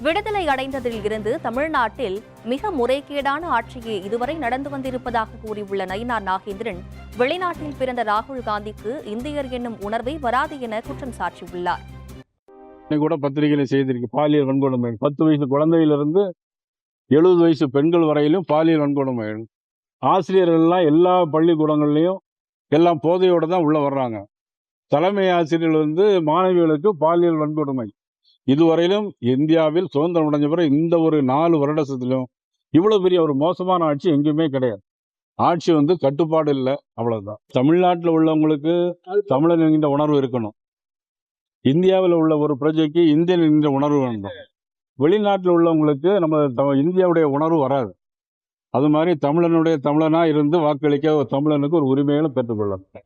விடுதலை அடைந்ததில் இருந்து தமிழ்நாட்டில் மிக முறைகேடான ஆட்சியே இதுவரை நடந்து வந்திருப்பதாக கூறியுள்ள நயினார் நாகேந்திரன், வெளிநாட்டில் பிறந்த ராகுல் காந்திக்கு இந்தியர் என்னும் உணர்வே வராது என குற்றம் சாட்டியுள்ளார். கூட பத்திரிகையில செய்திருக்கு, பாலியல் வன்கொடுமை 10 வயசு குழந்தையிலிருந்து 70 வயசு பெண்கள் வரையிலும் பாலியல் வன்கொடுமை. ஆசிரியர்கள்லாம் எல்லா பள்ளிக்கூடங்கள்லையும் எல்லாம் போதையோட தான் உள்ள வர்றாங்க. தலைமை ஆசிரியர்கள் மாணவிகளுக்கு பாலியல் வன்கொடுமை. இதுவரையிலும் இந்தியாவில் சுதந்திரம் அடைஞ்ச பிறகு இந்த ஒரு 4 வருடத்திலும் இவ்வளவு பெரிய ஒரு மோசமான ஆட்சி எங்கேயுமே கிடையாது. ஆட்சி கட்டுப்பாடு இல்லை, அவ்வளவுதான். தமிழ்நாட்டில் உள்ளவங்களுக்கு தமிழன் என்கின்ற உணர்வு இருக்கணும். இந்தியாவில் உள்ள ஒரு பிரஜைக்கு இந்தியன் என்கின்ற உணர்வு வேண்டும். வெளிநாட்டில் உள்ளவங்களுக்கு நம்ம இந்தியாவுடைய உணர்வு வராது. அது மாதிரி தமிழனா இருந்து வாக்களிக்க தமிழனுக்கு ஒரு உரிமைகளும் பெற்றுக்கொள்ளணும்.